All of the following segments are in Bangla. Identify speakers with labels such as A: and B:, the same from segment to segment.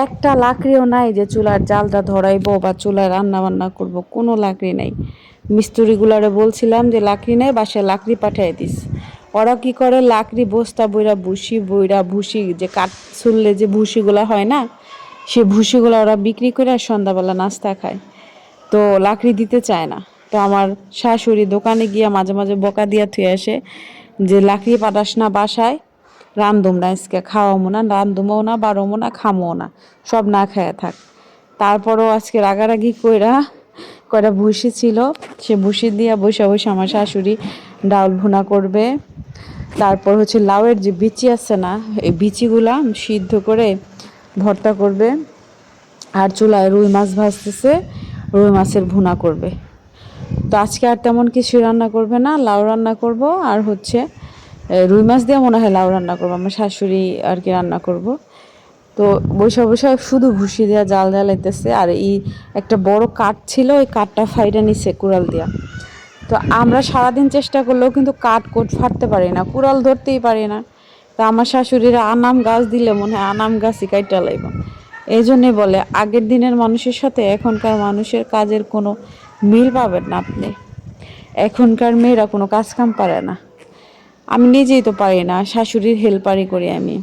A: একটা লাকড়িও নাই যে চুলার জালটা ধরাইবো বা চুলায় রান্না বান্না করব, কোনো লাকড়ি নাই। মিস্ত্রিগুলারে বলছিলাম যে লাকড়ি নেই, বাসায় লাকড়ি পাঠিয়ে দিস। ওরা কি করে, লাকড়ি বস্তা বইরা ভুসি যে কাঠ ছুললে যে ভুসিগুলা হয় না, সে ভুসিগুলো ওরা বিক্রি করে আর সন্ধ্যাবেলা নাস্তা খায়। তো লাকড়ি দিতে চায় না। তো আমার শাশুড়ি দোকানে গিয়ে মাঝে মাঝে বকা দিয়া থুয়ে আসে যে লাকড়ি পাঠাস না বাসায়, রান্ধুম না আজকে, খাওয়ামো না, রান্ধুমও না, বাড়মো না, খামো না, সব না খায়া থাক। তারপরও আজকে রাগারাগি কইরা কয়টা ভুসি ছিল, সে ভুসি দিয়া বসে বসে আমার শাশুড়ি ডাউল ভুনা করবে। তারপর হচ্ছে লাউয়ের যে বিচি আছে না, এই বিচিগুলা সিদ্ধ করে ভর্তা করবে। আর চুলায় রুই মাছ ভাজতেছে, রুই মাছের ভুনা করবে। তো আজকে আর তেমন কিছু রান্না করবে না, লাউ রান্না করব আর হচ্ছে রুই মাছ দিয়ে মনে হয় লাউ রান্না করবো, আমার শাশুড়ি আর কি রান্না করব। তো বৈশা বৈশা শুধু ভুসি দিয়া জাল জ্বালাইতেছে। আর এই একটা বড় কাঠ ছিল, ওই কাঠটা ফাইটা নিচ্ছে কুড়াল দিয়া। তো আমরা সারাদিন চেষ্টা করলেও কিন্তু কাঠ কোট ফাটতে পারি না, কুড়াল ধরতেই পারি না। তা আমার শাশুড়িরা আনাম গাছ দিলে মনে হয় আনাম গাছই কাইটা লাইব। এই জন্যে বলে আগের দিনের মানুষের সাথে এখনকার মানুষের কাজের কোনো মিল পাবেন না আপনি। এখনকার মেয়েরা কোনো কাজ কাম পারে না। আমি নিজেই তো পারি না, শাশুড়ির হেল্পারই করি আমি।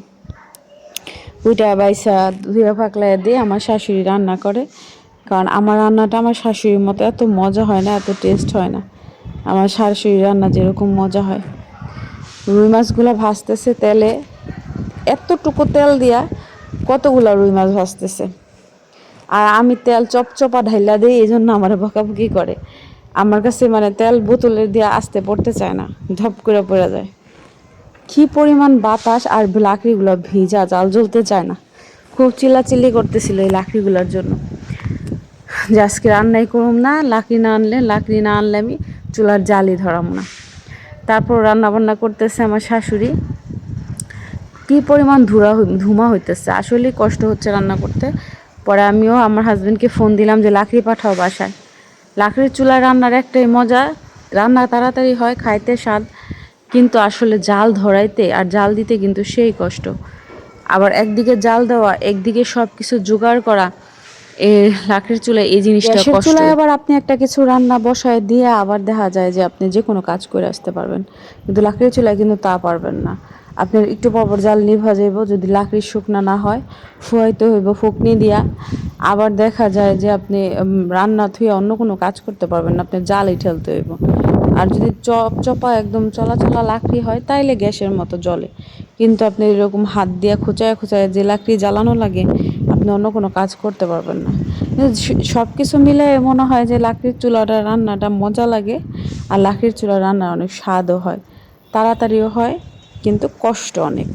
A: উইটা বাইসা ধুয়ে ফাঁকলাইয়া দিয়ে আমার শাশুড়ি রান্না করে। কারণ আমার রান্নাটা আমার শাশুড়ির মতো এত মজা হয় না, এত টেস্ট হয় না আমার শাশুড়ির রান্না যেরকম মজা হয়। রুই মাছগুলো ভাজতেছে তেলে, এতটুকু তেল দিয়া কতগুলা রুই মাছ ভাজতেছে। আর আমি তেল চপচপা ঢাইলা দিই, এই জন্য আমার বকাবকি করে। আমার কাছে মানে তেল বোতলের দিয়ে আসতে পড়তে চায় না, ধপ করে পড়ে যায়। কি পরিমাণ বাতাস, আর লাকড়িগুলো ভিজা, জাল জ্বলতে চায় না। খুব চিল্লাচিল্লি করতেছিল এই লাকড়িগুলোর জন্য যে আজকে রান্নাই করুম না, লাকড়ি না আনলে আমি চুলার জালই ধরাম না। তারপর রান্না বান্না করতেছে আমার শাশুড়ি। কি পরিমাণ ধুমা হইতেছে, আসলেই কষ্ট হচ্ছে রান্না করতে। পরে আমিও আমার হাজবেন্ডকে ফোন দিলাম যে লাকড়ি পাঠাও বাসায়। লাকড়ির চুলায় রান্নার একটাই মজা, রান্না তাড়াতাড়ি হয়, খাইতে স্বাদ, কিন্তু আসলে জাল ধরাইতে আর জাল দিতে কিন্তু সেই কষ্ট। আবার একদিকে জাল দেওয়া, একদিকে সব কিছু জোগাড় করা, এই লাকড়ির চুলায় এই জিনিসটা কষ্ট। গ্যাসের চুলায় আবার আপনি একটা কিছু রান্না বসায় দিয়ে আবার দেখা যায় যে আপনি যে কোনো কাজ করে আসতে পারবেন, কিন্তু লাকড়ির চুলায় কিন্তু তা পারবেন না। আপনার একটু পরপর জাল নিভা যাইব, যদি লাকড়ির শুকনা না হয় ফুয়াইতে হইব ফুকনি দিয়া। আবার দেখা যায় যে আপনি রান্না থুয়ে অন্য কোনো কাজ করতে পারবেন না, আপনি জালই ঠেলতে হইব। আর যদি চপা একদম চলা লাকড়ি হয় তাইলে গ্যাসের মতো জ্বলে, কিন্তু আপনি এরকম হাত দিয়ে খোঁচায় খোঁচায় যে লাকড়ি জ্বালানো লাগে, আপনি অন্য কোনো কাজ করতে পারবেন না। সব কিছু মিলে মনে হয় যে লাকড়ির চুলাটা রান্নাটা মজা লাগে, আর লাকড়ির চুলা রান্না অনেক স্বাদও হয়, তাড়াতাড়িও হয়, কিন্তু কষ্ট অনেক।